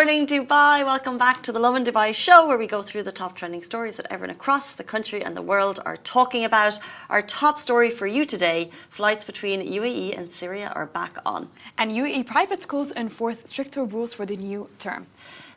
morning, Dubai. Welcome back to the Lovin Dubai show, where we go through the top trending stories that everyone across the country and the world are talking about. Our top story for you today, flights between UAE and Syria are back on. And UAE private schools enforce stricter rules for the new term.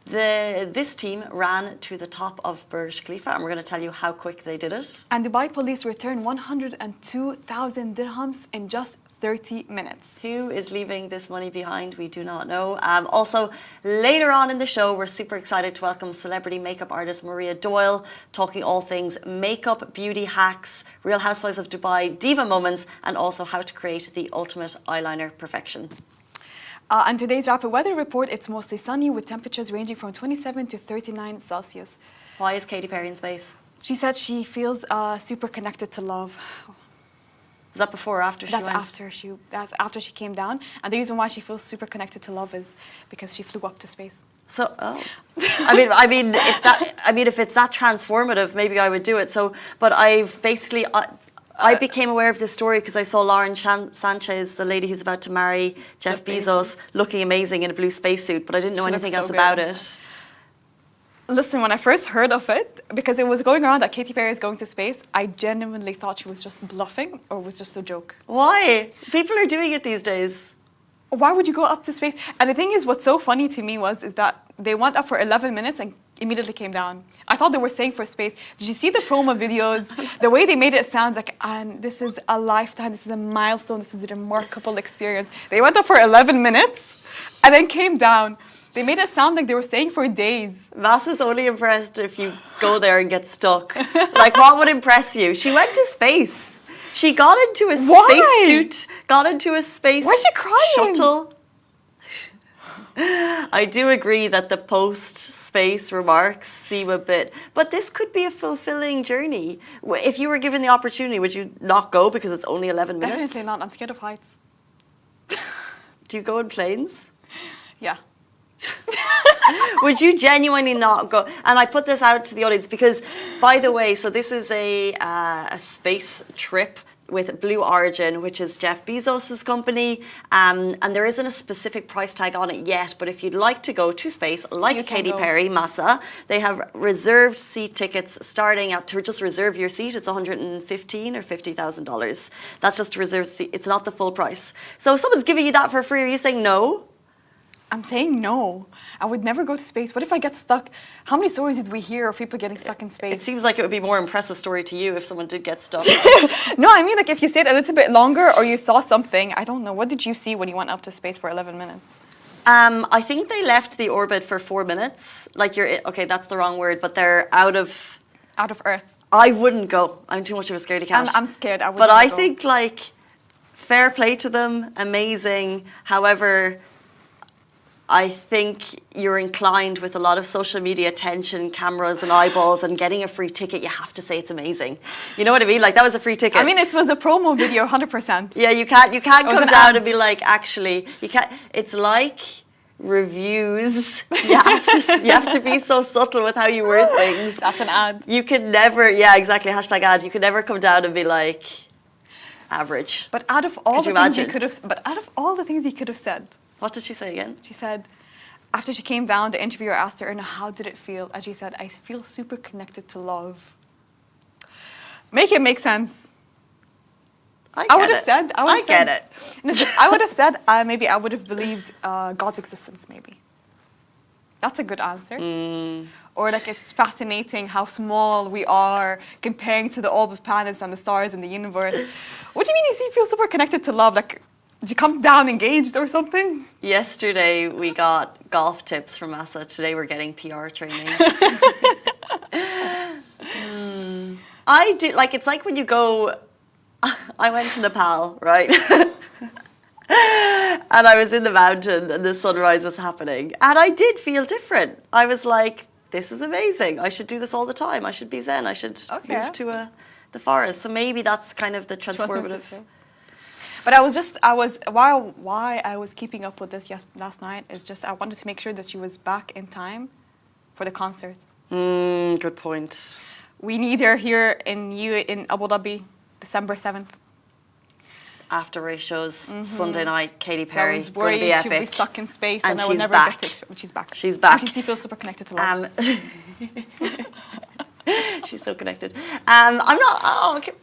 This team ran to the top of Burj Khalifa, and we're going to tell you how quick they did it. And Dubai police returned 102,000 dirhams in just 30 minutes. Who is leaving this money behind? We do not know. Also, later on in the show, we're super excited to welcome celebrity makeup artist Maria Doyle, talking all things makeup, beauty hacks, Real Housewives of Dubai, diva moments, and also how to create the ultimate eyeliner perfection. And today's rapid weather report, it's mostly sunny with temperatures ranging from 27 to 39 Celsius. Why is Katy Perry in space? She said she feels super connected to love. Was that before or after she went? That's after she came down. And the reason why she feels super connected to love is because she flew up to space. So, I mean, if it's that transformative, maybe I would do it. So, but I became aware of this story because I saw Lauren Sanchez, the lady who's about to marry Jeff Bezos, looking amazing in a blue spacesuit, but I didn't know anything else about it. Listen, when I first heard of it, because it was going around that Katy Perry is going to space, I genuinely thought she was just bluffing or it was just a joke. Why? People are doing it these days. Why would you go up to space? And the thing is, what's so funny to me is that they went up for 11 minutes and immediately came down. I thought they were staying for space. Did you see the promo videos? The way they made it sounds like, and this is a lifetime, this is a milestone, this is a remarkable experience. They went up for 11 minutes and then came down. They made it sound like they were staying for days. Massa's only impressed if you go there and get stuck. Like, what would impress you? She went to space. She got into a spacesuit, got into a space Why is she crying? shuttle. I do agree that the post-space remarks seem a bit... But this could be a fulfilling journey. If you were given the opportunity, would you not go because it's only 11 minutes? Definitely not. I'm scared of heights. Do you go in planes? Yeah. Would you genuinely not go? And I put this out to the audience because, by the way, so this is a space trip with Blue Origin, which is Jeff Bezos' company, and there isn't a specific price tag on it yet, but if you'd like to go to space, like Katy Perry, Massa, they have reserved seat tickets starting at, to just reserve your seat, it's $115,000 or $50,000. That's just to reserve seat, it's not the full price. So if someone's giving you that for free, are you saying no? I'm saying no. I would never go to space. What if I get stuck? How many stories did we hear of people getting stuck in space? It seems like it would be a more impressive story to you if someone did get stuck. No, I mean, like, if you stayed a little bit longer or you saw something, I don't know. What did you see when you went up to space for 11 minutes? I think they left the orbit for 4 minutes. Like, okay, that's the wrong word, but they're out of Earth. I wouldn't go. I'm too much of a scaredy cat. I'm scared. But I think, like, fair play to them, amazing. However, I think you're inclined with a lot of social media attention, cameras and eyeballs, and getting a free ticket, you have to say it's amazing. You know what I mean? Like, that was a free ticket. I mean, it was a promo video, 100%. Yeah, you can't come down and be like, actually, you can't. It's like reviews. You have to be so subtle with how you word things. That's an ad. You can never, yeah, exactly, hashtag ad. You can never come down and be like, average. But out of all the things he could have said. What did she say again? She said, after she came down, the interviewer asked her, and how did it feel? And she said, I feel super connected to love. Make it make sense. I would have said, maybe I would have believed God's existence, maybe. That's a good answer. Or like, it's fascinating how small we are comparing to all the planets and the stars in the universe. What do you mean you feel super connected to love? Like, did you come down engaged or something? Yesterday we got golf tips from Massa. Today we're getting PR training. I do, like, it's like when you go, I went to Nepal, right? And I was in the mountain and the sunrise was happening. And I did feel different. I was like, this is amazing. I should do this all the time. I should be zen. I should move to the forest. So maybe that's kind of the transformative. But why I was keeping up with this last night is just I wanted to make sure that she was back in time for the concert. Good point. We need her here in Abu Dhabi, December 7th. after race shows Sunday night. Katy So I Perry, was going to worried be she'd be epic. stuck in space And and I would she's never back. get to experience. She's back. She's back. And she feels super connected to love. She's so connected. I'm not. Oh, okay.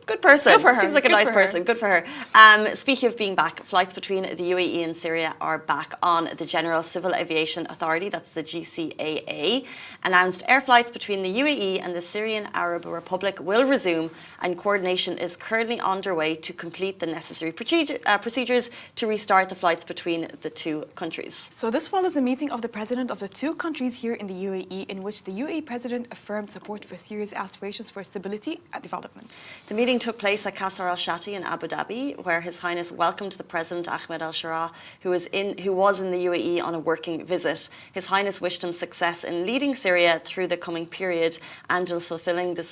Good person. Good for her. Seems like a Good nice for her. person. Good for her. Speaking of being back, flights between the UAE and Syria are back on the General Civil Aviation Authority. That's the GCAA. Announced air flights between the UAE and the Syrian Arab Republic will resume, and coordination is currently underway to complete the necessary procedures to restart the flights between the two countries. So this follows a meeting of the president of the two countries here in the UAE, in which the UAE president affirmed support for Syria's aspirations for stability and development. The meeting took place at Qasr Al Shati in Abu Dhabi, where His Highness welcomed the President Ahmed Al Shara, who was in the UAE on a working visit. His Highness wished him success in leading Syria through the coming period and in fulfilling the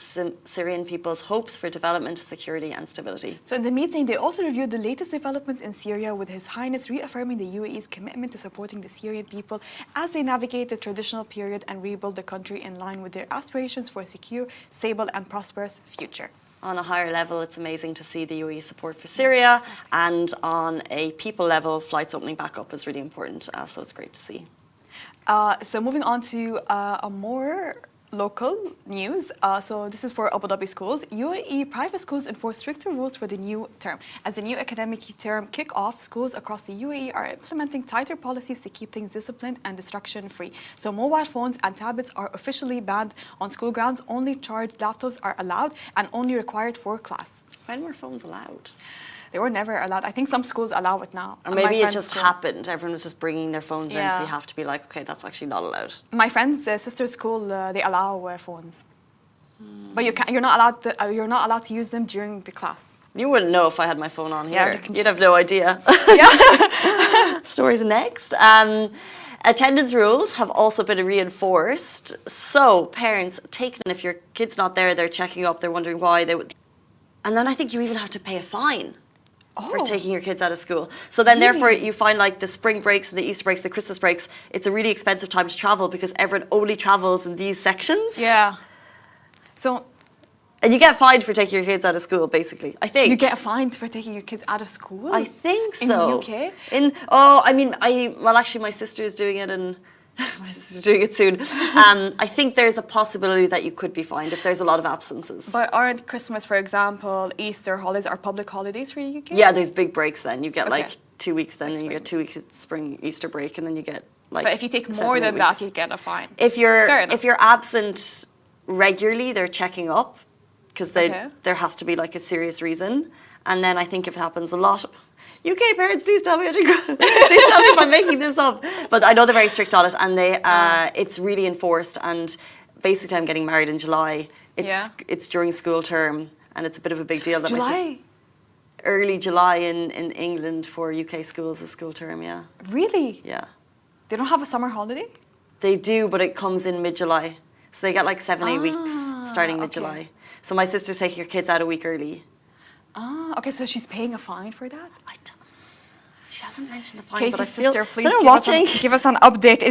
Syrian people's hopes for development, security and stability. So in the meeting, they also reviewed the latest developments in Syria, with His Highness reaffirming the UAE's commitment to supporting the Syrian people as they navigate the transitional period and rebuild the country in line with their aspirations for a secure, stable and prosperous future. On a higher level, it's amazing to see the UAE support for Syria, and on a people level, flights opening back up is really important, so it's great to see. So moving on to a more local news. So this is for Abu Dhabi schools. UAE private schools enforce stricter rules for the new term. As the new academic term kick off, schools across the UAE are implementing tighter policies to keep things disciplined and distraction-free. So mobile phones and tablets are officially banned on school grounds. Only charged laptops are allowed and only required for class. When were phones allowed? They were never allowed. I think some schools allow it now. Or maybe it just happened. Everyone was just bringing their phones in, so Yeah. you have to be like, okay, that's actually not allowed. My friend's sister's school, they allow phones, but you're not allowed to use them during the class. You wouldn't know if I had my phone on Yeah, here. you can You'd just- have no idea. Yeah. Stories next. Attendance rules have also been reinforced. So parents, take them. If your kid's not there, they're checking up. They're wondering why they would. And then I think you even have to pay a fine for taking your kids out of school. So then therefore you find like the spring breaks and the Easter breaks, the Christmas breaks, it's a really expensive time to travel because everyone only travels in these sections. Yeah. So And you get fined for taking your kids out of school, basically, I think. you get fined for taking your kids out of school? I think so. In the UK? Actually my sister's doing it and my sister's doing it soon. I think there's a possibility that you could be fined if there's a lot of absences. But aren't Christmas, for example, Easter holidays are public holidays for the UK? Yeah, there's big breaks then. You get Okay. like 2 weeks then, and you get 2 weeks at spring Easter break, and then you get like. But if you take 7 more than that, weeks. you get a fine. If Fair enough. you're absent regularly, they're checking up because Okay. there has to be like a serious reason. And then I think if it happens a lot, UK parents, please tell me I didn't go. Please tell me if I'm making this up. But I know they're very strict on it, and it's really enforced. And basically, I'm getting married in July. It's during school term, and it's a bit of a big deal. That July? Early July in England for UK schools is school term. Yeah, Really? yeah. They don't have a summer holiday? They do, but it comes in mid-July. So they get like 7-8 weeks starting mid-July. okay. So my sister's taking her kids out a week early. Okay, so she's paying a fine for that? She hasn't mentioned the fine, Casey's but I feel... sister, please watching. give us an update.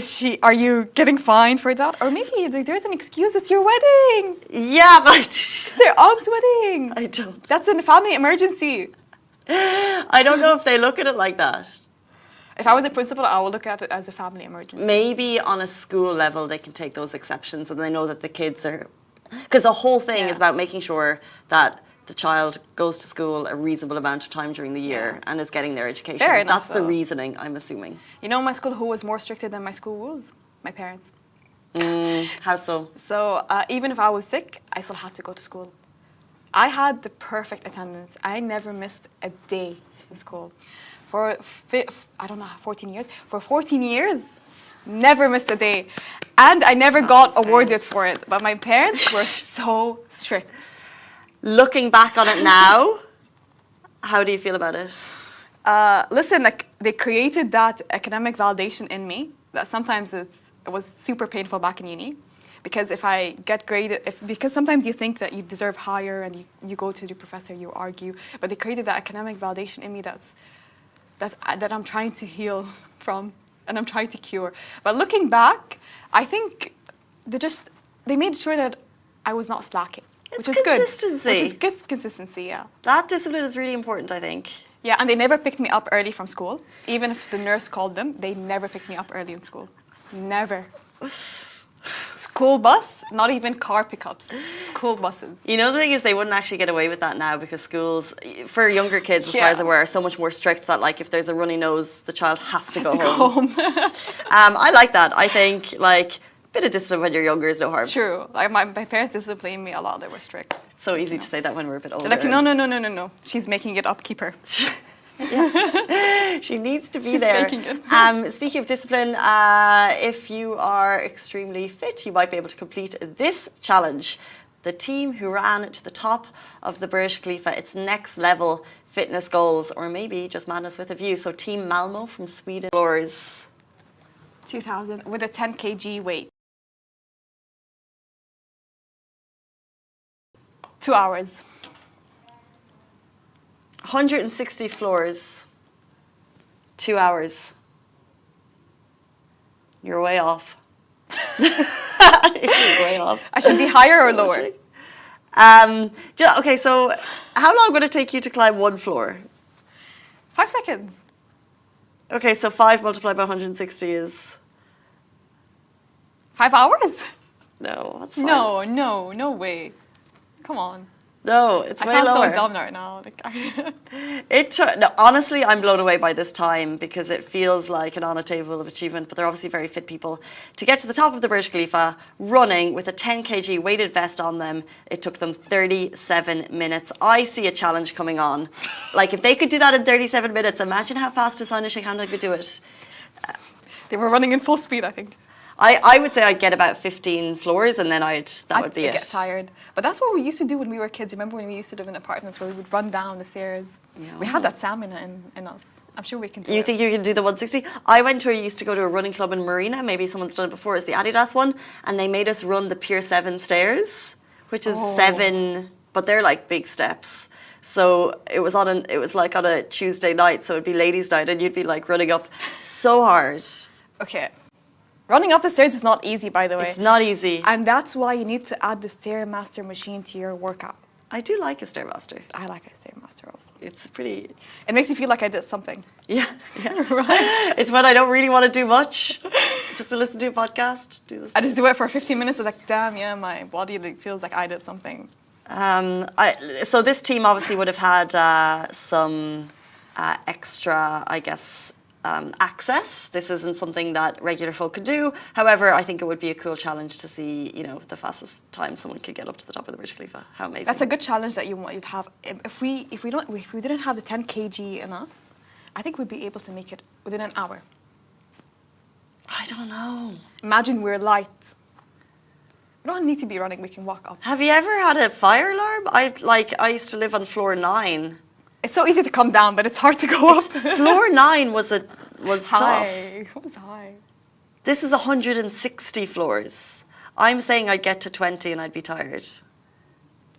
Are you getting fined for that? Or maybe there's an excuse, it's your wedding. Yeah, but It's their aunt's wedding. I don't. That's a family emergency. I don't know if they look at it like that. If I was a principal, I would look at it as a family emergency. Maybe on a school level, they can take those exceptions and they know that the kids are... Because the whole thing is about making sure that the child goes to school a reasonable amount of time during the year and is getting their education. Fair enough, That's the though. reasoning, I'm assuming. You know my school who was more stricter than my school rules? My parents. How so? So even if I was sick, I still had to go to school. I had the perfect attendance. I never missed a day in school. For 14 years. For 14 years, never missed a day. And I never got awarded for it. But my parents were so strict. Looking back on it now, how do you feel about it? Listen, like they created that academic validation in me that sometimes it was super painful back in uni. Because if I get graded, because sometimes you think that you deserve higher and you go to the professor, you argue. But they created that academic validation in me that I'm trying to heal from and I'm trying to cure. But looking back, I think they made sure that I was not slacking. It's which is consistency. good. Which is good consistency, yeah. That discipline is really important, I think. Yeah, and they never picked me up early from school. Even if the nurse called them, they never picked me up early in school. Never. School bus, not even car pickups. School buses. You know, the thing is, they wouldn't actually get away with that now because schools, for younger kids, as far as I'm aware, are so much more strict that, like, if there's a runny nose, the child has to go home. I like that. I think, like, a bit of discipline when you're younger is no harm. True. Like, my parents disciplined me a lot. They were strict. It's so easy to say that when we're a bit older. They're like, no. She's making it up. Keep her. Yeah. She needs to be She's there. faking it. Speaking of discipline, if you are extremely fit, you might be able to complete this challenge. The team who ran to the top of the Burj Khalifa, its next level fitness goals, or maybe just madness with a view. So Team Malmo from Sweden. Floors. 2,000 with a 10 kg weight. 2 hours. 160 floors, 2 hours. You're way off. You're way off. I should be higher or lower? Okay, so how long would it take you to climb one floor? 5 seconds. Okay, so 5 multiplied by 160 is... 5 hours? No, that's fine. No way. Come on. No, it's way I sound lower. so dumb right now. No, honestly, I'm blown away by this time because it feels like an unattainable achievement, but they're obviously very fit people. To get to the top of the Burj Khalifa, running with a 10 kg weighted vest on them, it took them 37 minutes. I see a challenge coming on. Like, if they could do that in 37 minutes, imagine how fast Asana Sheikhandler could do it. They were running in full speed, I think. I would say I'd get about 15 floors and then that would be it. I'd get tired. But that's what we used to do when we were kids. Remember when we used to live in apartments where we would run down the stairs? Yeah. We had that stamina in us. I'm sure we can do it. You think you can do the 160? I used to go to a running club in Marina, maybe someone's done it before, it's the Adidas one, and they made us run the Pier 7 stairs, which is 7, but they're like big steps. So it was like on a Tuesday night, so it'd be ladies' night, and you'd be like running up so hard. Okay. Running up the stairs is not easy, by the way. It's not easy. And that's why you need to add the Stairmaster machine to your workout. I do like a Stairmaster. I like a Stairmaster also. It's pretty... It makes you feel like I did something. Yeah. Right. It's when I don't really want to do much. Just to listen to a podcast. I just do it for 15 minutes. It's like, damn, yeah, my body feels like I did something. So this team obviously would have had some extra, I guess, access. This isn't something that regular folk could do. However, I think it would be a cool challenge to see, the fastest time someone could get up to the top of the Burj Khalifa. How amazing! That's a good challenge that you'd have. If we didn't have the 10 kg in us, I think we'd be able to make it within an hour. I don't know. Imagine we're light. We don't need to be running. We can walk up. Have you ever had a fire alarm? I used to live on floor 9. It's so easy to come down, but it's hard to go up. Floor 9 was tough. High. It was high. This is 160 floors. I'm saying I'd get to 20 and I'd be tired.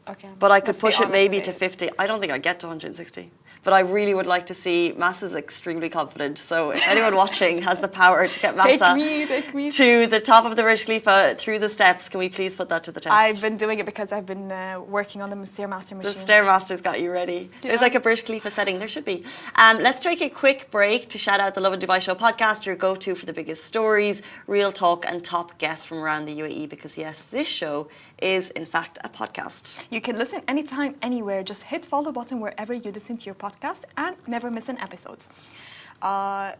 Okay. But I could push it maybe to 50. I don't think I'd get to 160. But I really would like to see... Massa's extremely confident. So if anyone watching has the power to get Massa take me. to the top of the Burj Khalifa through the steps, can we please put that to the test? I've been doing it because I've been working on the Stairmaster machine. The Stairmaster's got you ready. Yeah. There's like a Burj Khalifa setting. There should be. Let's take a quick break to shout out the Lovin Dubai Show podcast, your go-to for the biggest stories, real talk and top guests from around the UAE. Because yes, this show is in fact a podcast. You can listen anytime, anywhere. Just hit follow button wherever you listen to your podcast and never miss an episode.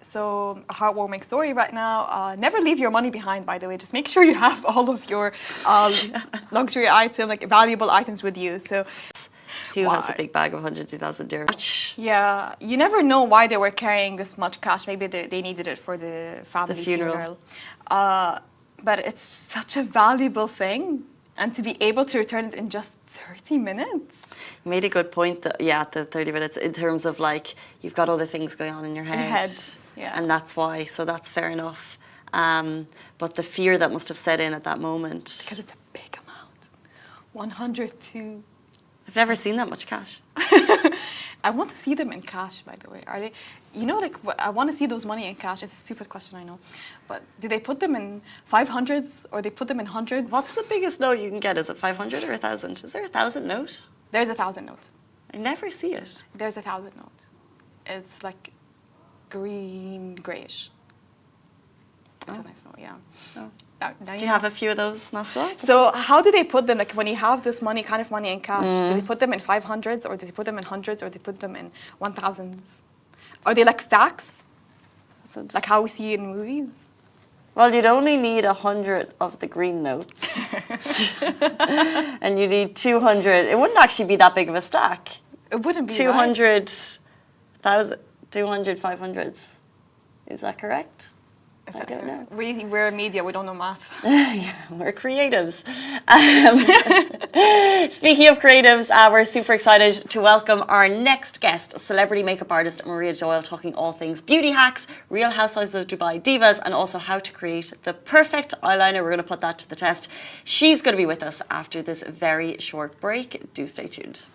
So a heartwarming story right now. Never leave your money behind, by the way. Just make sure you have all of your luxury items, like valuable items with you. So who has a big bag of 102,000 dirhams? Yeah, you never know why they were carrying this much cash. Maybe they needed it for the family funeral. But it's such a valuable thing. And to be able to return it in just 30 minutes. You made a good point, the 30 minutes, in terms of like, you've got other things going on in your head. Yeah. And that's why, so that's fair enough. But the fear that must have set in at that moment. Because it's a big amount. 102. I've never seen that much cash. I want to see them in cash, by the way. Are they, you know, like, I want to see those money in cash. It's a stupid question, I know. But do they put them in 500s or they put them in hundreds? What's the biggest note you can get? Is it 500 or 1,000? Is there 1,000 note? There's 1,000 notes. I never see it. There's 1,000 notes. It's like green, grayish. It's a nice note, yeah. Oh. Now Do you have a few of those, Nasa? So how do they put them? Like when you have this money, kind of money in cash, do they put them in 500s or do they put them in hundreds or do they put them in 1,000s? Are they like stacks? Like how we see in movies? Well, you'd only need 100 of the green notes. And you need 200. It wouldn't actually be that big of a stack. It wouldn't be 200,000, 200 500s. Is that correct? I don't know. We're media, we don't know math. Yeah, we're creatives. Speaking of creatives, we're super excited to welcome our next guest, celebrity makeup artist Maria Doyle, talking all things beauty hacks, Real Housewives of Dubai divas, and also how to create the perfect eyeliner. We're going to put that to the test. She's going to be with us after this very short break. Do stay tuned.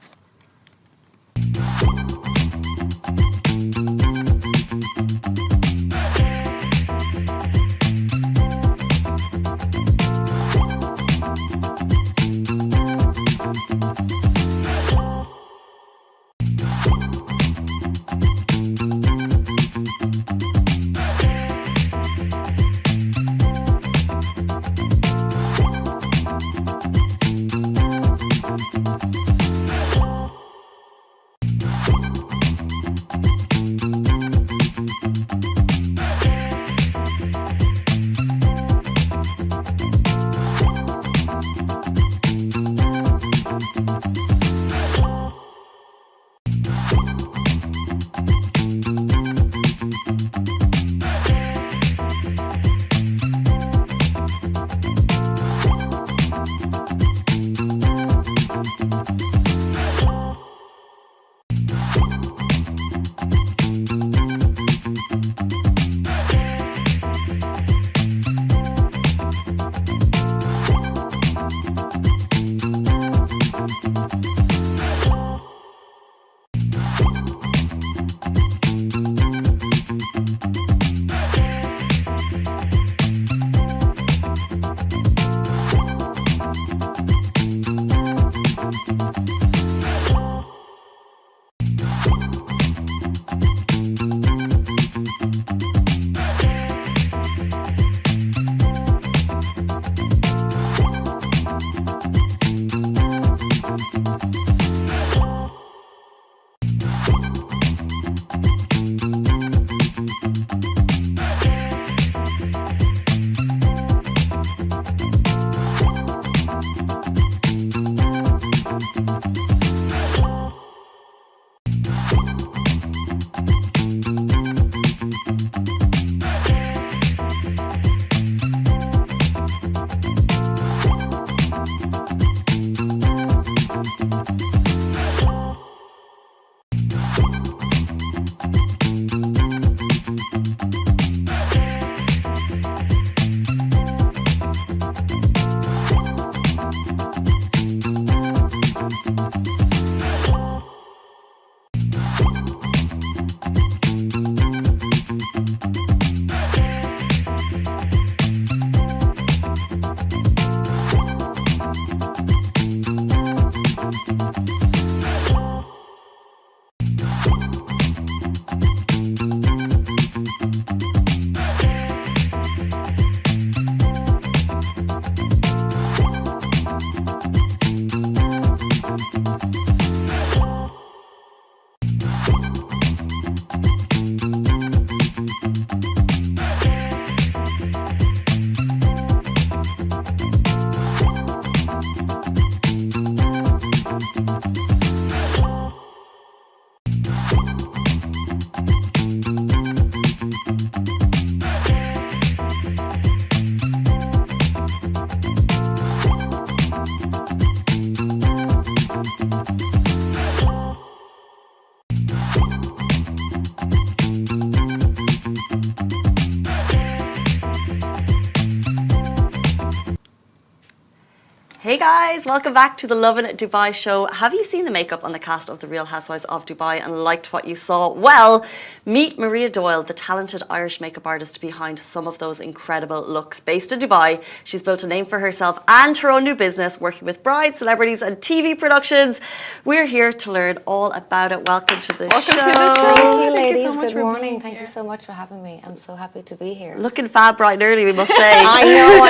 Hey guys, welcome back to the Lovin Dubai show. Have you seen the makeup on the cast of The Real Housewives of Dubai and liked what you saw? Well, meet Maria Doyle, the talented Irish makeup artist behind some of those incredible looks. Based in Dubai, she's built a name for herself and her own new business, working with brides, celebrities and TV productions. We're here to learn all about it. Welcome to the show. To the show. Thank you, ladies. so much Good for morning. being Thank here. you so much for having me. I'm so happy to be here. Looking fab bright and early, we must say. I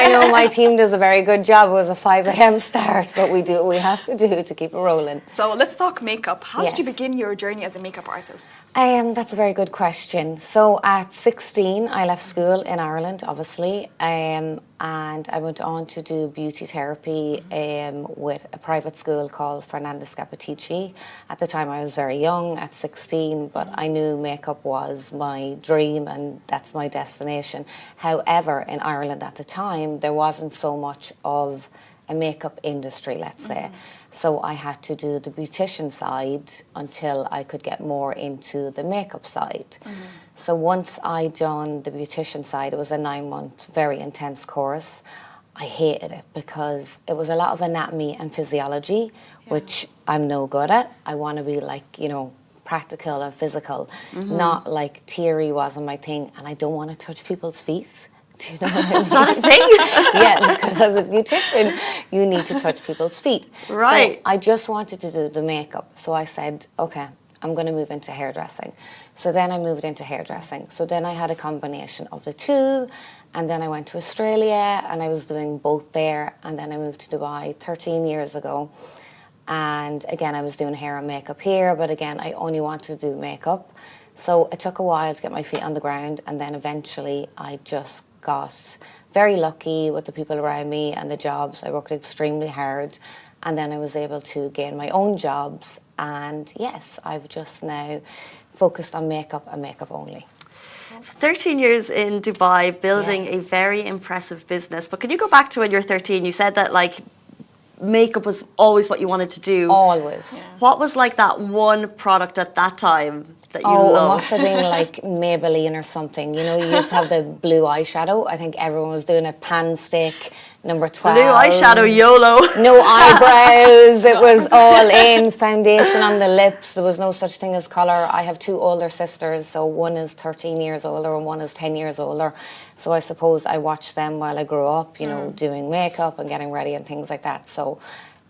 know. My team does a very good job. It was a 5 a.m. start, but we do what we have to do to keep it rolling. So let's talk makeup. How did you Yes. begin your journey as a makeup artist? That's a very good question. So at 16, I left school in Ireland, obviously, and I went on to do beauty therapy with a private school called Fernandez Capatici. At the time, I was very young, at 16, but I knew makeup was my dream and that's my destination. However, in Ireland at the time, there wasn't so much of a makeup industry, let's say. So I had to do the beautician side until I could get more into the makeup side. So once I done the beautician side, it was a 9-month, very intense course. I hated it because it was a lot of anatomy and physiology, which I'm no good at. I want to be like, practical and physical, not like theory wasn't my thing, and I don't want to touch people's feet. Do you know what I mean? Is that a thing? Yeah, because as a beautician, you need to touch people's feet. Right. So I just wanted to do the makeup. So I said, okay, I'm going to move into hairdressing. So then I moved into hairdressing. So then I had a combination of the two. And then I went to Australia and I was doing both there. And then I moved to Dubai 13 years ago. And again, I was doing hair and makeup here. But again, I only wanted to do makeup. So it took a while to get my feet on the ground. And then eventually I just got very lucky with the people around me and the jobs. I worked extremely hard, and then I was able to gain my own jobs, and yes, I've just now focused on makeup and makeup only. 13 years in Dubai, building Yes. a very impressive business. But can you go back to when you were 13? You said that makeup was always what you wanted to do. Always. What was that one product at that time that you It loved? must have been like Maybelline or something. You used to have the blue eyeshadow. I think everyone was doing a pan stick, number 12. Blue eyeshadow, YOLO. No eyebrows. It was all in. Foundation on the lips. There was no such thing as colour. I have 2 older sisters, so one is 13 years older and one is 10 years older. So I suppose I watched them while I grew up, doing makeup and getting ready and things like that. So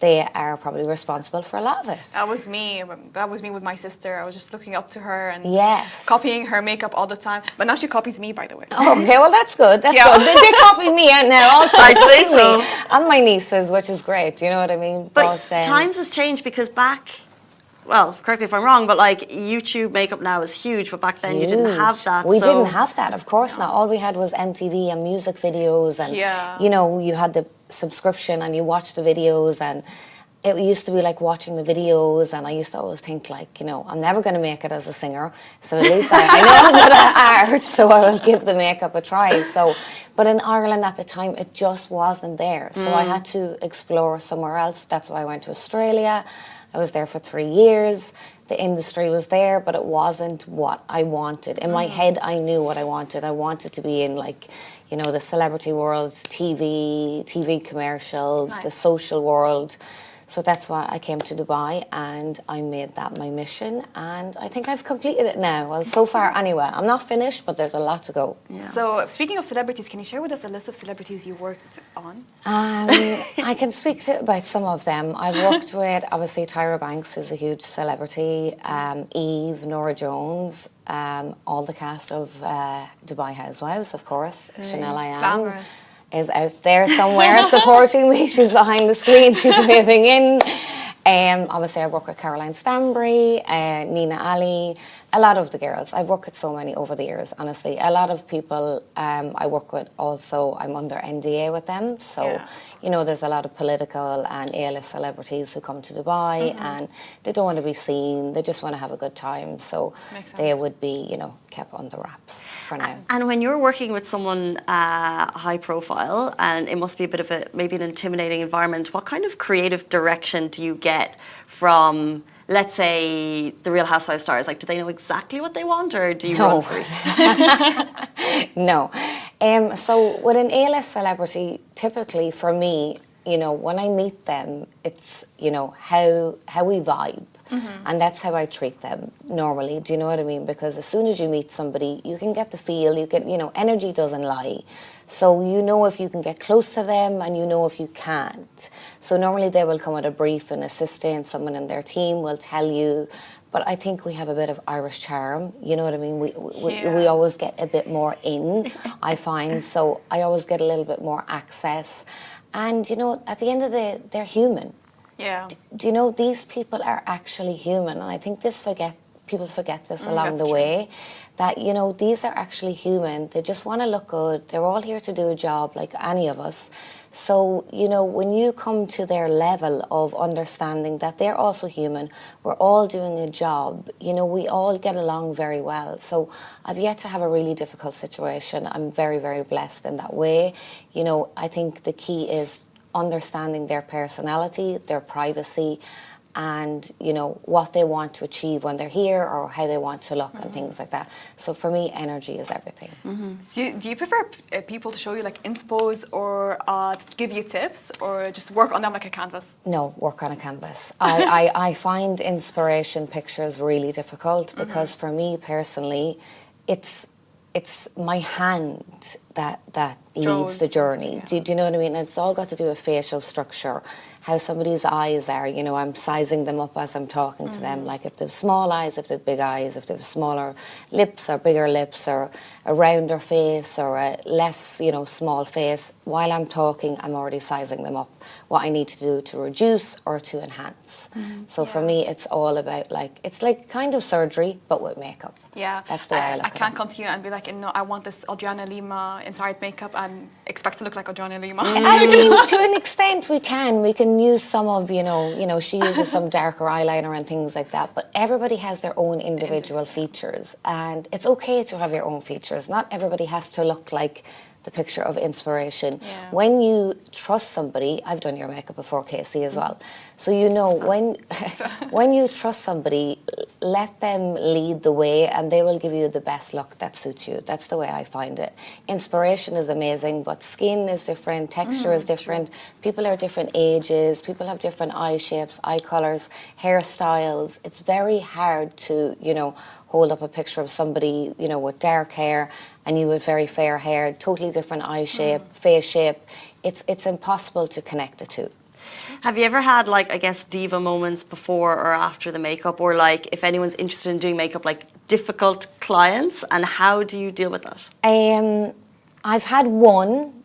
they are probably responsible for a lot of it. That was me. That was me with my sister. I was just looking up to her and Yes. copying her makeup all the time. But now she copies me, by the way. Okay, well that's good. That's Yeah. good. They copy me out now also. I'd say believe so. me. And my nieces, which is great. You know what I mean? But times has changed because correct me if I'm wrong, but YouTube makeup now is huge, but back then you didn't huge. have that. We so didn't have that, of course not. All we had was MTV and music videos, and Yeah. you had the subscription and you watched the videos, and it used to be like watching the videos, and I used to always think I'm never going to make it as a singer, so at least I know I'm good at art, so I will give the makeup a try. So, but in Ireland at the time, it just wasn't there, so I had to explore somewhere else. That's why I went to Australia. I was there for 3 years. The industry was there, but it wasn't what I wanted. In my head, I knew what I wanted. I wanted to be in the celebrity world, TV commercials, the social world. So that's why I came to Dubai, and I made that my mission, and I think I've completed it now. Well, so far anyway. I'm not finished, but there's a lot to go. Yeah. So speaking of celebrities, can you share with us a list of celebrities you worked on? I can speak about some of them. I've worked with, obviously, Tyra Banks, who's a huge celebrity, Eve, Nora Jones, all the cast of Dubai Housewives, of course, Chanel I Am. Glamorous. Is out there somewhere supporting me. She's behind the screen. She's waving in. Obviously, I work with Caroline Stanbury, Nina Ali, a lot of the girls. I've worked with so many over the years, honestly. A lot of people I work with also, I'm under NDA with them. So, there's a lot of political and A-list celebrities who come to Dubai and they don't want to be seen. They just want to have a good time. So they would be, kept under wraps for now. And when you're working with someone high profile, and it must be a bit of maybe an intimidating environment, what kind of creative direction do you get from, let's say, the Real Housewives stars? Do they know exactly what they want, or do you run free? No. So with an A-list celebrity, typically for me, you know, when I meet them, it's, you know, how we vibe. And that's how I treat them normally. Do you know what I mean? Because as soon as you meet somebody, you can get the feel, you can, you know, energy doesn't lie. So you know if you can get close to them and you know if you can't. So normally they will come with a brief, an assistant, someone in their team will tell you. But I think we have a bit of Irish charm, you know what I mean? We always get a bit more in, I find. So I always get a little bit more access. And, you know, at the end of the day, they're human. Yeah. Do you know, these people are actually human, and I think people forget this along the way, that, you know, these are actually human. They just want to look good. They're all here to do a job like any of us. So, you know, when you come to their level of understanding that they're also human, we're all doing a job, you know, we all get along very well. So I've yet to have a really difficult situation. I'm very, very blessed in that way. You know, I think the key is understanding their personality, their privacy, and, you know, what they want to achieve when they're here or how they want to look and things like that. So for me, energy is everything. So do you prefer people to show you like inspos or to give you tips or just work on them like a canvas? No, work on a canvas. I find inspiration pictures really difficult because for me personally, it's my hand that leads the journey. Do you know what I mean? It's all got to do with facial structure, how somebody's eyes are. You know, I'm sizing them up as I'm talking to them. Like if they've small eyes, if they've big eyes, if they've smaller lips or bigger lips, or a rounder face or a less, you know, small face. While I'm talking, I'm already sizing them up. What I need to do to reduce or to enhance. So for me, it's all about like, it's like kind of surgery, but with makeup. Yeah, that's the way I look at it. I can't come to you and be like, no, I want this Adriana Lima inspired makeup and expect to look like Adriana Lima. I mean, to an extent, we can use some of, you know, she uses some darker eyeliner and things like that. But everybody has their own individual features, and it's okay to have your own features. Not everybody has to look like the picture of inspiration. Yeah. When you trust somebody, I've done your makeup before, Casey, as well. So you know, when you trust somebody, let them lead the way and they will give you the best look that suits you. That's the way I find it. Inspiration is amazing, but skin is different, texture is different. People are different ages, people have different eye shapes, eye colours, hairstyles. It's very hard to, you know, hold up a picture of somebody, you know, with dark hair and you with very fair hair, totally different eye shape, face shape. It's impossible to connect the two. Have you ever had, like, I guess, diva moments before or after the makeup, or like if anyone's interested in doing makeup, like difficult clients, and how do you deal with that? I've had one,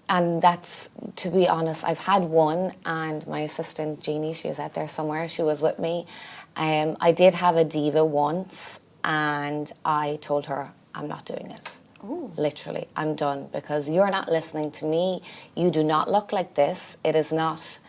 and that's, to be honest, I've had one, and my assistant Jeannie, she is out there somewhere, she was with me. I did have a diva once, and I told her, I'm not doing it. Ooh. Literally, I'm done, because you're not listening to me. You do not look like this. It is not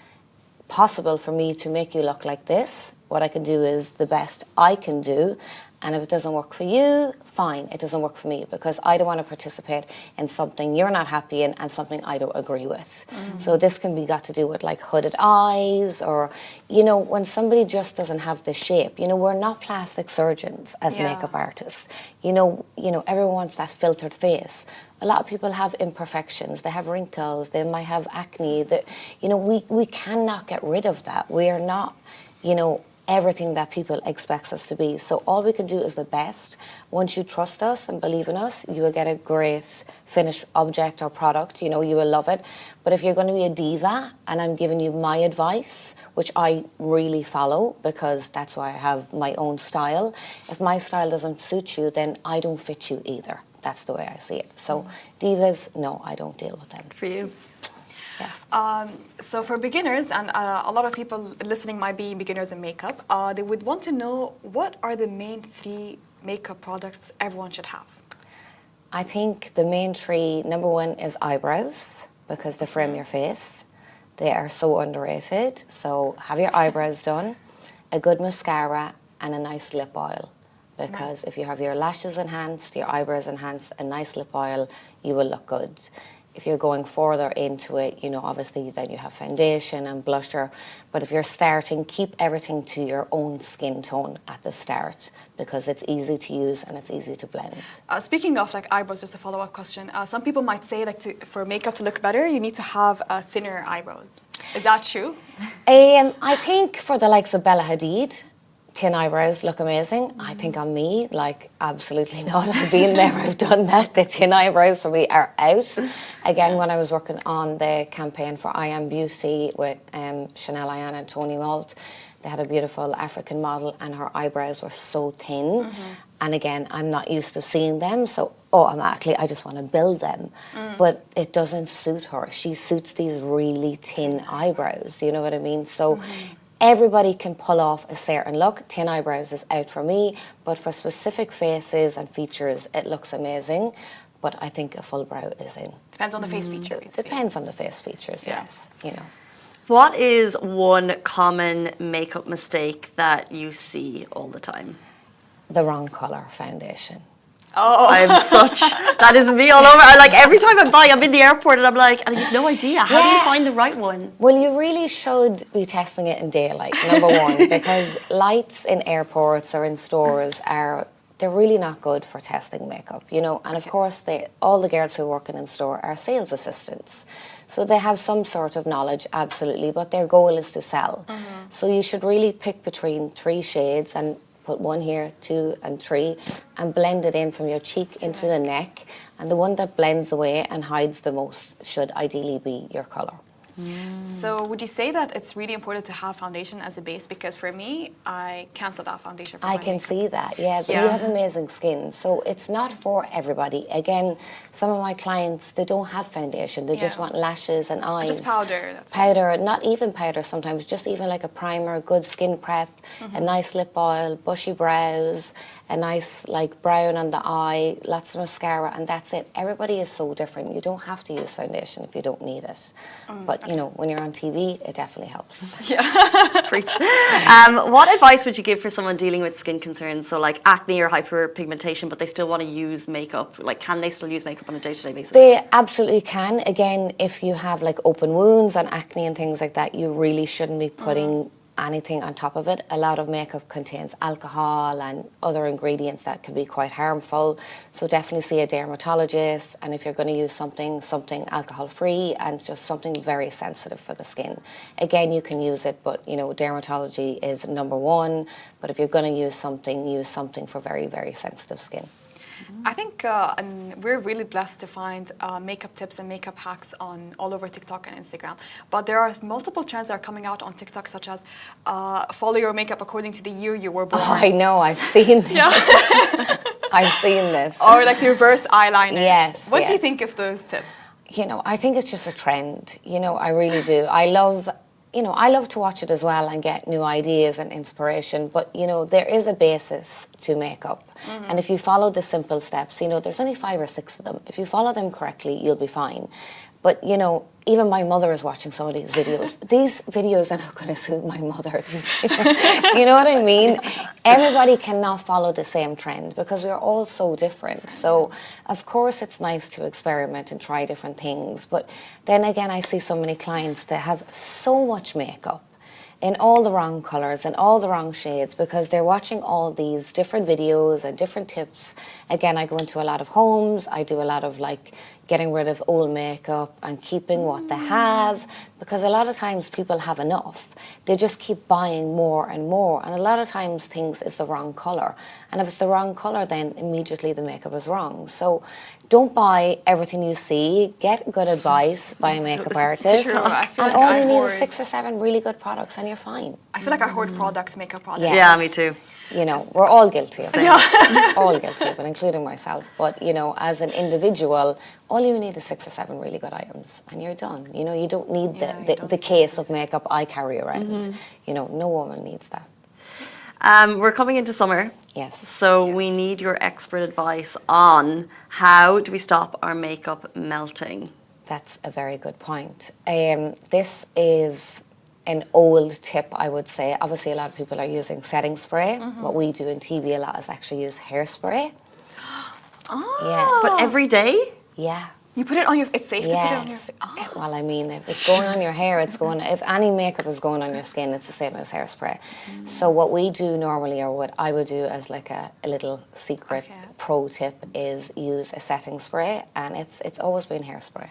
possible for me to make you look like this. What I can do is the best I can do, and if it doesn't work for you, fine, it doesn't work for me, because I don't want to participate in something you're not happy in and something I don't agree with. So this can be got to do with like hooded eyes, or, you know, when somebody just doesn't have the shape. You know, we're not plastic surgeons as makeup artists. You know, everyone wants that filtered face. A lot of people have imperfections, they have wrinkles, they might have acne. That, you know, we cannot get rid of that. We are not, you know, everything that people expect us to be. So all we can do is the best. Once you trust us and believe in us, you will get a great finished object or product. You know, you will love it. But if you're going to be a diva, and I'm giving you my advice, which I really follow because that's why I have my own style, if my style doesn't suit you, then I don't fit you either. That's the way I see it. So divas, no, I don't deal with them. For you? Yes. So for beginners, and a lot of people listening might be beginners in makeup, they would want to know, what are the main 3 makeup products everyone should have? I think the main 3, number 1 is eyebrows, because they frame your face. They are so underrated. So have your eyebrows done, a good mascara, and a nice lip oil. Because if you have your lashes enhanced, your eyebrows enhanced, a nice lip oil, you will look good. If you're going further into it, you know, obviously then you have foundation and blusher. But if you're starting, keep everything to your own skin tone at the start because it's easy to use and it's easy to blend. Speaking of like eyebrows, just a follow-up question. Some people might say like for makeup to look better, you need to have thinner eyebrows. Is that true? I think for the likes of Bella Hadid, thin eyebrows look amazing. I think on me, like, absolutely not. I've been there, I've done that. The thin eyebrows for me are out. Again, when I was working on the campaign for I Am Beauty with Chanel Ayan and Tony Malt, they had a beautiful African model and her eyebrows were so thin. And again, I'm not used to seeing them, so automatically I just want to build them. But it doesn't suit her. She suits these really thin eyebrows, you know what I mean? So everybody can pull off a certain look. Thin eyebrows is out for me, but for specific faces and features, it looks amazing. But I think a full brow is in. Depends on the face feature. Basically. Depends on the face features, yes. You know. What is one common makeup mistake that you see all the time? The wrong colour foundation. Oh, That is me all over. Like every time I'm in the airport and I'm like, and I have no idea. How do you find the right one? Well, you really should be testing it in daylight, number one, because lights in airports or in stores they're really not good for testing makeup, you know. And of course, all the girls who are working in store are sales assistants. So they have some sort of knowledge, absolutely, but their goal is to sell. So you should really pick between 3 shades and put 1 here, 2 and 3, and blend it in from your cheek into the neck. And the one that blends away and hides the most should ideally be your colour. So would you say that it's really important to have foundation as a base? Because for me, I cancel that foundation for my I can makeup. see that, yeah. But you have amazing skin, so it's not for everybody. Again, some of my clients, they don't have foundation. They just want lashes and eyes. Just powder. Powder, not even powder sometimes, just even like a primer, good skin prep, a nice lip oil, bushy brows, a nice like brown on the eye, lots of mascara, and that's it. Everybody is so different. You don't have to use foundation if you don't need it. But, you know, when you're on TV, it definitely helps. Preach. What advice would you give for someone dealing with skin concerns? So like acne or hyperpigmentation, but they still want to use makeup. Like, can they still use makeup on a day-to-day basis? They absolutely can. Again, if you have like open wounds and acne and things like that, you really shouldn't be putting anything on top of it. A lot of makeup contains alcohol and other ingredients that can be quite harmful. So definitely see a dermatologist, and if you're going to use something alcohol-free and just something very sensitive for the skin. Again, you can use it, but you know, dermatology is number 1. But if you're going to use something for very, very sensitive skin. I think and we're really blessed to find makeup tips and makeup hacks on all over TikTok and Instagram. But there are multiple trends that are coming out on TikTok, such as follow your makeup according to the year you were born. Oh, I know, I've seen this. I've seen this. Or like the reverse eyeliner. Yes. What do you think of those tips? You know, I think it's just a trend. You know, I really do. I love to watch it as well and get new ideas and inspiration. But, you know, there is a basis to makeup. And if you follow the simple steps, you know, there's only 5 or 6 of them. If you follow them correctly, you'll be fine. But, you know, even my mother is watching some of these videos. These videos are not going to suit my mother. Do you know what I mean? Everybody cannot follow the same trend because we're all so different. So, of course, it's nice to experiment and try different things. But then again, I see so many clients that have so much makeup in all the wrong colours and all the wrong shades because they're watching all these different videos and different tips. Again, I go into a lot of homes. I do a lot of like getting rid of old makeup and keeping what they have because a lot of times people have enough. They just keep buying more and more, and a lot of times things is the wrong colour, and if it's the wrong colour then immediately the makeup is wrong. So don't buy everything you see. Get good advice by a makeup artist, True. I feel and like all I you need is hoard- 6 or 7 really good products and you're fine. I feel like I hoard products, makeup products. Yes. Yeah, me too. You know, we're all guilty of it. All guilty of it, including myself. But, you know, as an individual, all you need is 6 or 7 really good items and you're done. You know, you don't need the case of makeup I carry around. You know, no woman needs that. We're coming into summer. Yes. So we need your expert advice on how do we stop our makeup melting? That's a very good point. This is an old tip, I would say. Obviously, a lot of people are using setting spray. What we do in TV a lot is actually use hairspray. But every day? Yeah. You put it on your. It's safe to put it on your face. Yes. Well, I mean, if it's going on your hair, it's going. If any makeup is going on your skin, it's the same as hairspray. So what we do normally, or what I would do as like a little secret pro tip, is use a setting spray, and it's always been hairspray.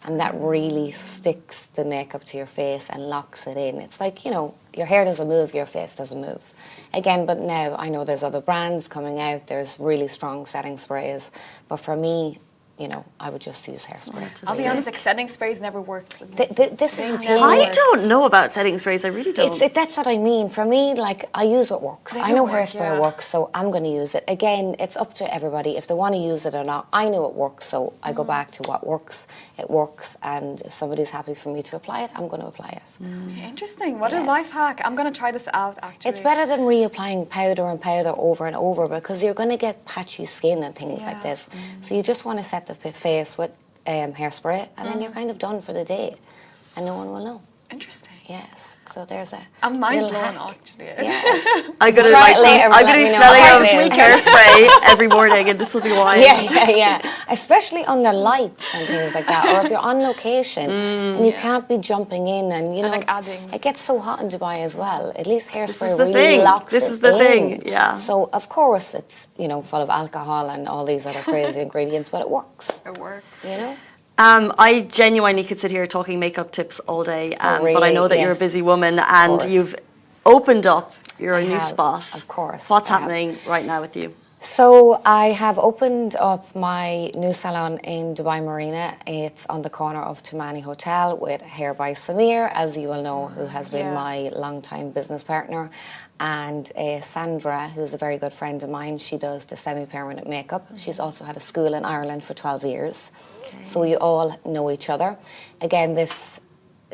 And that really sticks the makeup to your face and locks it in. It's like, you know, your hair doesn't move, your face doesn't move. Again, but now I know there's other brands coming out. There's really strong setting sprays. But for me, you know, I would just use hairspray. I'll be honest, like setting sprays never worked with me. This is the thing. I don't know about setting sprays. I really don't. That's what I mean. For me, like, I use what works. I know hairspray works, so I'm going to use it. Again, it's up to everybody if they want to use it or not. I know it works, so I go back to what works. It works, and if somebody's happy for me to apply it, I'm going to apply it. Interesting. What a life hack. I'm going to try this out, actually. It's better than reapplying powder and powder over and over, because you're going to get patchy skin and things like this. So you just want to set the face with hairspray, and then you're kind of done for the day, and no one will know. Interesting. Yes. So there's a. I'm mind blown, hack. actually. Yes. I'm gonna be smelling hairspray every morning, and this will be why. Yeah. Especially under lights and things like that, or if you're on location and you can't be jumping in, and you know, like adding. It gets so hot in Dubai as well. At least hairspray really really locks it in. This is the thing. Yeah. So of course it's, you know, full of alcohol and all these other crazy ingredients, but it works. It works. You know. I genuinely could sit here talking makeup tips all day, but I know that you're a busy woman and you've opened up your new spot. Of course. What's happening right now with you? So I have opened up my new salon in Dubai Marina. It's on the corner of Tumani Hotel with Hair by Samir, as you will know, who has been my long-time business partner. And Sandra, who's a very good friend of mine, she does the semi-permanent makeup. She's also had a school in Ireland for 12 years. So we all know each other. Again, this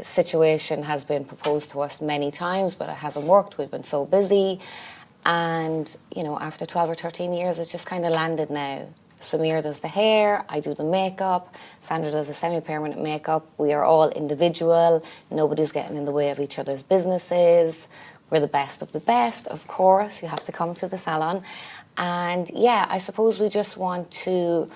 situation has been proposed to us many times, but it hasn't worked. We've been so busy. And, you know, after 12 or 13 years, it just kind of landed now. Samir does the hair, I do the makeup, Sandra does the semi-permanent makeup. We are all individual. Nobody's getting in the way of each other's businesses. We're the best of the best, of course. You have to come to the salon. And, yeah, I suppose we just want to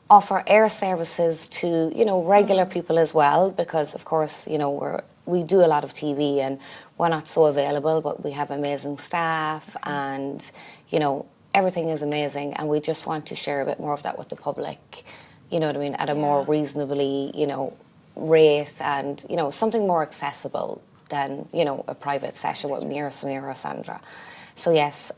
offer air services to, you know, regular people as well, because of course, you know, we do a lot of TV and we're not so available, but we have amazing staff and, you know, everything is amazing, and we just want to share a bit more of that with the public, you know what I mean, at a more reasonably, you know, rate, and, you know, something more accessible than, you know, a private session with me or Samir or Sandra. So yes,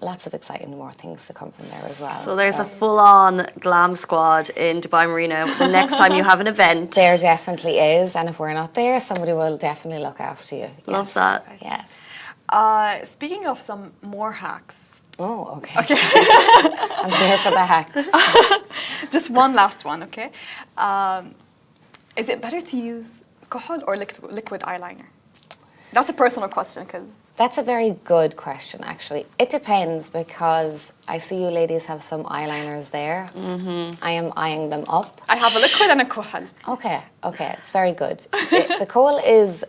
lots of exciting more things to come from there as well. So there's a full-on glam squad in Dubai Marina the next time you have an event. There definitely is, and if we're not there, somebody will definitely look after you. Love that. Yes. Speaking of some more hacks. Oh, okay. I'm here for the hacks. Just one last one, okay? Is it better to use kohl or liquid eyeliner? That's a personal question, because... That's a very good question, actually. It depends, because I see you ladies have some eyeliners there. I am eyeing them up. I have a liquid and a kohl. Okay, it's very good. The kohl is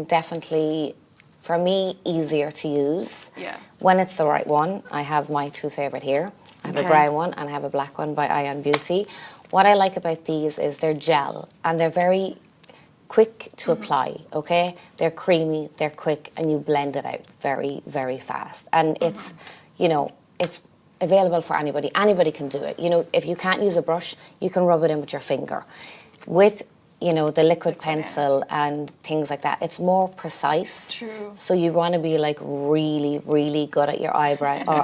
definitely, for me, easier to use. Yeah. When it's the right one. I have my two favorite here. I have a brown one and I have a black one by Ion Beauty. What I like about these is they're gel, and they're very quick to apply, okay? They're creamy, they're quick, and you blend it out very, very fast. And it's, you know, it's available for anybody. Anybody can do it. You know, if you can't use a brush, you can rub it in with your finger. With, you know, the liquid pencil and things like that, it's more precise. True. So you want to be like really, really good at your eyebrow or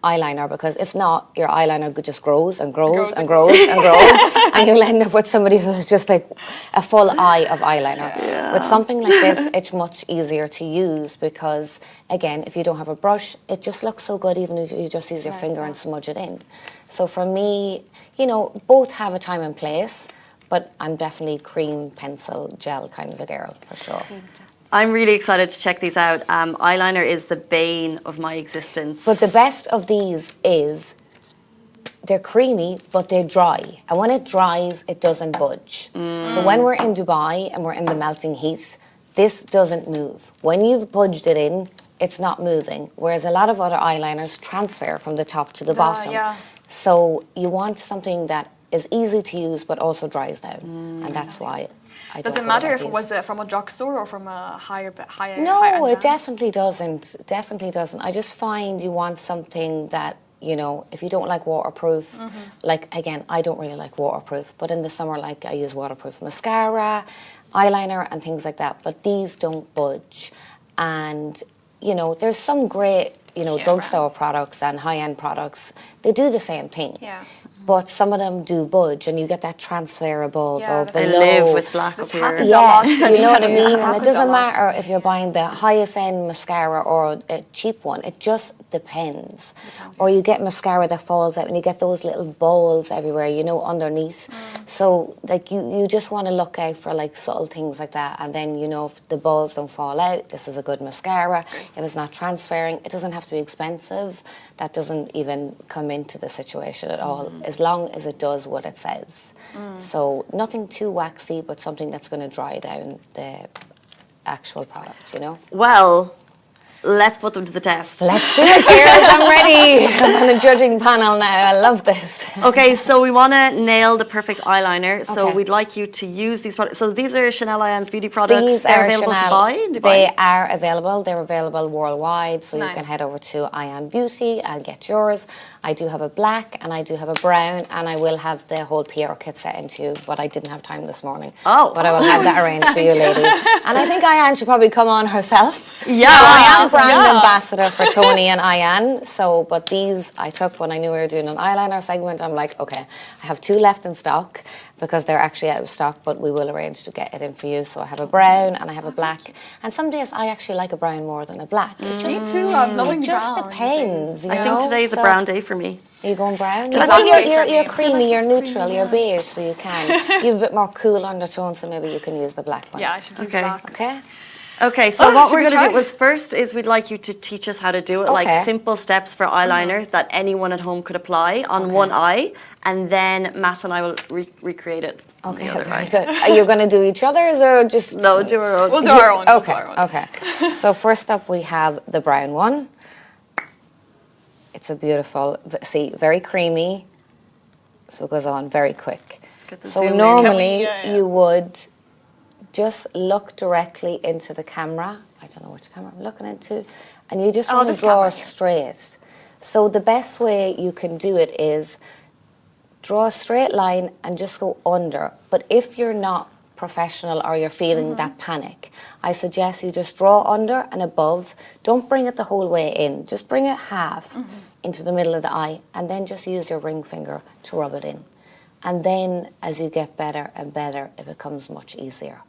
eyeliner, because if not, your eyeliner just grows and grows and grows and grows, and you'll end up with somebody who's just like a full eye of eyeliner. With something like this, it's much easier to use, because again, if you don't have a brush, it just looks so good even if you just use your finger and smudge it in. So for me, you know, both have a time and place. But I'm definitely cream, pencil, gel kind of a girl, for sure. I'm really excited to check these out. Eyeliner is the bane of my existence. But the best of these is they're creamy, but they're dry. And when it dries, it doesn't budge. So when we're in Dubai and we're in the melting heat, this doesn't move. When you've budged it in, it's not moving. Whereas a lot of other eyeliners transfer from the top to the bottom. Yeah. So you want something that is easy to use but also dries down, and that's why I Does don't it go matter with if it these. was from a drugstore or from a higher No, high-end it brand? definitely doesn't. Definitely doesn't. I just find you want something that, you know, if you don't like waterproof, like again, I don't really like waterproof, but in the summer, like I use waterproof mascara, eyeliner, and things like that. But these don't budge, and you know, there's some great, you know, Yeah, drugstore brands. products and high-end products. They do the same thing. Yeah. But some of them do budge, and you get that transfer above Yeah, or that's- I below. live with black This up here. happens a Yeah, lot. you know what I Yeah, mean? it And it happens a doesn't lot. matter if you're buying the highest end mascara or a cheap one. It just depends. Or you get mascara that falls out and you get those little balls everywhere, you know, underneath. So like you just want to look out for like subtle things like that. And then, you know, if the balls don't fall out, this is a good mascara. If it's not transferring, it doesn't have to be expensive. That doesn't even come into the situation at all, as long as it does what it says. So nothing too waxy, but something that's going to dry down the actual product, you know? Well, let's put them to the test. Let's do it, girls. I'm ready. I'm on a judging panel now. I love this. Okay, so we want to nail the perfect eyeliner. So Okay. we'd like you to use these products. So these are Chanel Ions beauty products. These They're are available Chanel. to buy in Dubai. They are available. They're available worldwide. So you Nice. can head over to Ion Beauty and get yours. I do have a black and I do have a brown, and I will have the whole PR kit set into you, but I didn't have time this morning. Oh. But I will have that arranged for you, ladies. And I think Ion should probably come on herself. Yeah. So I am brand Yeah. ambassador for Tony and Ian. So, but these I took when I knew we were doing an eyeliner segment. I'm like, okay, I have 2 left in stock because they're actually out of stock, but we will arrange to get it in for you. So I have a brown and I have a black. And some days I actually like a brown more than a black. It Me too. I'm loving it just brown depends. You I think know? today's a So- brown day for me. Are you going brown? a Well, black you're, day you're, for you're me. creamy, you're neutral, you're beige, so you can. You have a bit more cool undertone, so maybe you can use the black one. Yeah, I should use Okay. black. Okay. Okay, so Oh, what should we're we going to do try? is first is we'd like you to teach us how to do it, like Okay. simple steps for eyeliner that anyone at home could apply on one eye, and then Mass and I will recreate it. on Okay, the other very eye. good. Are you going to do each other's or just... No, do our own. We'll do our own. we'll do Okay, our own. okay. So first up we have the brown one. It's a beautiful, see, very creamy. So it goes on very quick. get the So zoom in. normally Can we- yeah. you would just look directly into the camera. I don't know which camera I'm looking into. And you just want to this draw camera here. straight. So the best way you can do it is draw a straight line and just go under. But if you're not professional or you're feeling that panic, I suggest you just draw under and above. Don't bring it the whole way in. Just bring it half into the middle of the eye, and then just use your ring finger to rub it in. And then as you get better and better, it becomes much easier.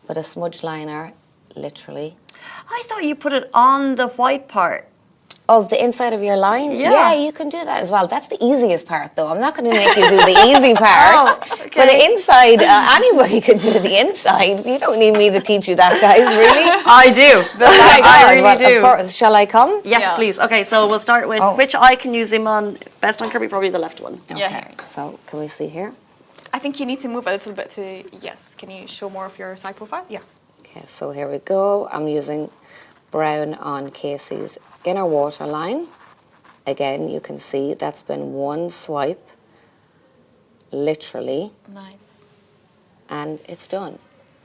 But a smudge liner, literally, I thought you put it on the white part. of the inside of your line, Yeah. you can do that as well. That's the easiest part, though. I'm not going to make you do the easy part. Oh, For the okay. inside, anybody can do the inside. You don't need me to teach you that, guys, really. I do. Oh my I God, really well, do. of course. Shall I come? Yes, Yeah. please. Okay, so we'll start with Oh. which eye can you zoom on best on Kirby? Probably the left one. Yeah, here. So, can we see here? I think you need to move a little bit to, yes. Can you show more of your side profile? Yeah. Okay, so here we go. I'm using brown on Casey's inner waterline. Again, you can see that's been one swipe, literally, Nice. and it's done.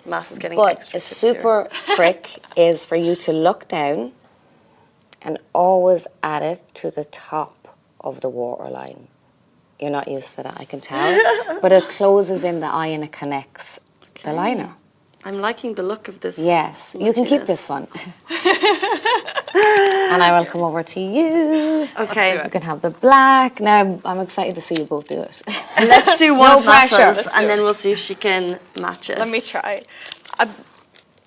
Mass is getting But extra a tips super trick is for you to look down and always add it to the top of the waterline. You're not used to that, I can tell. But it closes in the eye and it connects the liner. here. I'm liking the look of this. Yes, you can keep luckiness. this one. And I will come over to you. Okay, You can have the black. Now, I'm excited to see you both do it. let's do one No of Massa's, pressure. and then we'll see if she can match it. Let me try.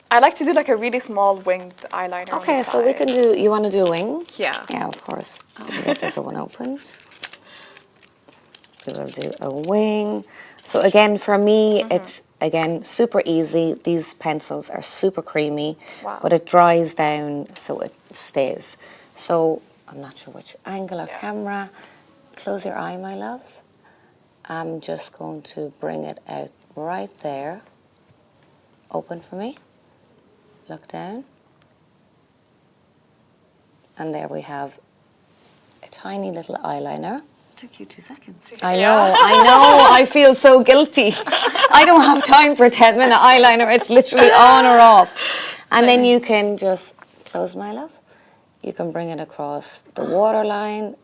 I like to do like a really small winged eyeliner. on Okay, the so we side. can do, you want to do a wing? Yeah. Yeah, of course. Let me get this one opened. We will do a wing. So again, for me, it's, again, super easy. These pencils are super creamy, Wow. but it dries down so it stays. So I'm not sure which angle or Yeah. camera. Close your eye, my love. I'm just going to bring it out right there. Open for me. Look down. And there we have a tiny little eyeliner. Took you 2 seconds. I know. I feel so guilty. I don't have time for a 10-minute eyeliner. It's literally on or off. And then you can just close, my love. You can bring it across the waterline.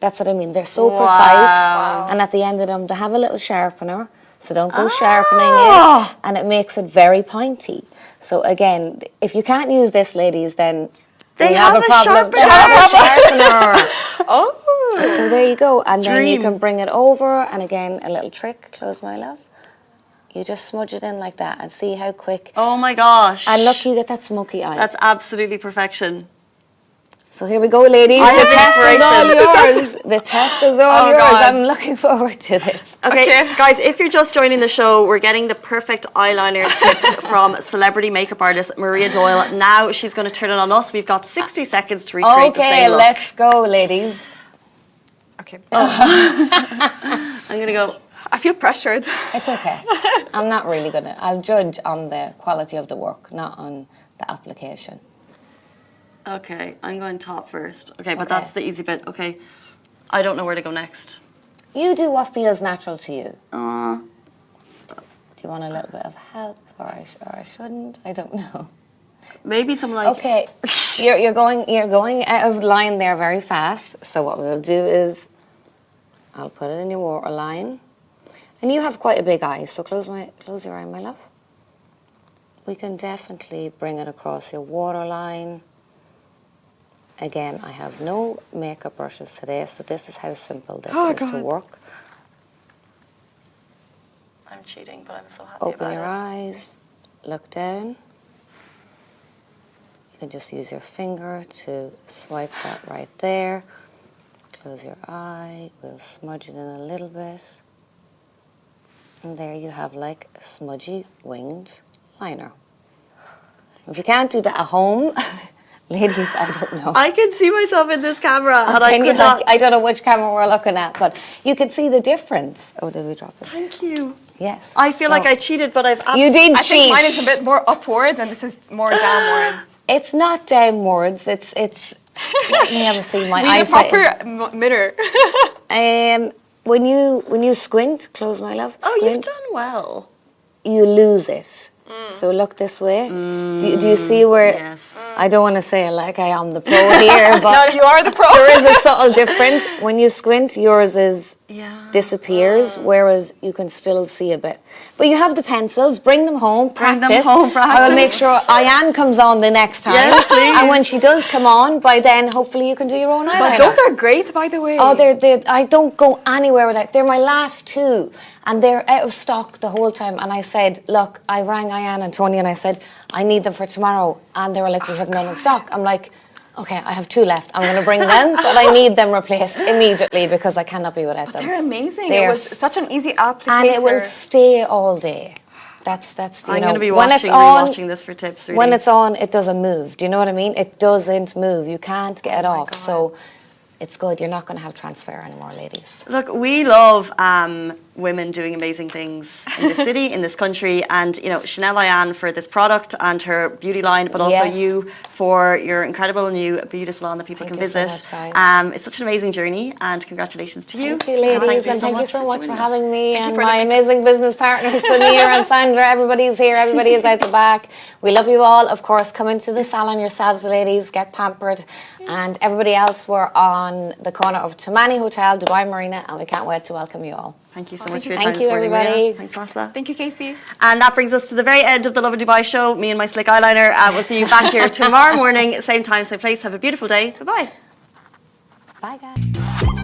That's what I mean. They're so precise. And at the end of them, they have a little sharpener. So don't go sharpening it. And it makes it very pointy. So again, if you can't use this, ladies, then they have a problem. Sharpener. They have a sharpener. Oh. So there you go. And then you Dream. can bring it over. And again, a little trick. Close, my love. You just smudge it in like that and see how quick. Oh my gosh. And look, you get that smoky eye. That's absolutely perfection. So here we go, ladies. I The have test is all inspiration. yours. The test is all Oh, yours. God. I'm looking forward to this. Okay, guys, if you're just joining the show, we're getting the perfect eyeliner tips from celebrity makeup artist Maria Doyle. Now she's going to turn it on us. We've got 60 seconds to recreate the Okay, same look. let's go, ladies. Okay. I'm going to go. I feel pressured. It's okay. I'm not really gonna. I'll judge on the quality of the work, not on the application. Okay, I'm going top first. Okay, but Okay. that's the easy bit. Okay, I don't know where to go next. You do what feels natural to you. Uh, Do you want a little bit of help, or I shouldn't? I don't know. maybe some like. Okay, you're going out of line there very fast. So what we'll do is, I'll put it in your waterline, and you have quite a big eye. So close your eye, my love. We can definitely bring it across your waterline. Again, I have no makeup brushes today, so this is how simple this is to work. I'm cheating, but I'm so happy Open about your it. eyes, look down. You can just use your finger to swipe that right there. Close your eye, we'll smudge it in a little bit. And there you have like a smudgy winged liner. If you can't do that at home, ladies, I don't know. I can see myself in this camera, and I Can you could not. I don't know which camera we're looking at, but you can see the difference. Oh, did we drop it? Thank you. Yes. I feel like I cheated, but I've. You did I cheat. think mine is a bit more upwards and this is more downwards. It's not downwards. It's. Let me have a see my We need a eyesight. proper mirror. When you squint, close, my love. Oh, you've Squint, done well. you lose it. So look this way. Do you see where? Yes. I don't want to say it like I am the pro here, but No, you are the pro. there is a subtle difference. When you squint, yours is Yeah. disappears, whereas you can still see a bit. But you have the pencils. Bring them home. Bring Practice. them home, I will make practice. sure Ayan comes on the next time. Yes, please. And when she does come on, by then hopefully you can do your own eyeliner. But those are great, by the way. Oh, I don't go anywhere without. They're my last two, and they're out of stock the whole time. And I said, look, I rang Ayan and Tony, and I said, I need them for tomorrow. And they were like, we have none in stock. I'm like, okay, I have two left. I'm going to bring them, but I need them replaced immediately because I cannot be without them. They're amazing. They're It was such an easy applicator. And it will stay all day. That's I'm going to be when it's rewatching this for tips. Really. When it's on, it doesn't move. Do you know what I mean? It doesn't move. You can't get it off. God. So it's good. You're not going to have transfer anymore, ladies. Look, we love women doing amazing things in this city, in this country, and you know Chanel Ayan for this product and her beauty line, but also Yes. you for your incredible new beauty salon that people Thank can you so visit. much, guys. It's such an amazing journey, and congratulations to you. Thank you, ladies, and thank you so much doing for this. having me and for the my makeup. amazing business partners, Samir and Sandra. Everybody's here. Everybody is out the back. We love you all. Of course, come into the salon yourselves, ladies. Get pampered. And everybody else, we're on the corner of Tumani Hotel, Dubai Marina, and we can't wait to welcome you all. Thank you so much for you. your Thank time you, this morning, everybody. Maria. Thanks, Masla. Thank you, Casey. And that brings us to the very end of the Lovin Dubai show. Me and my slick eyeliner. We'll see you back here tomorrow morning, same time, same place. Have a beautiful day. Bye-bye. Bye, guys.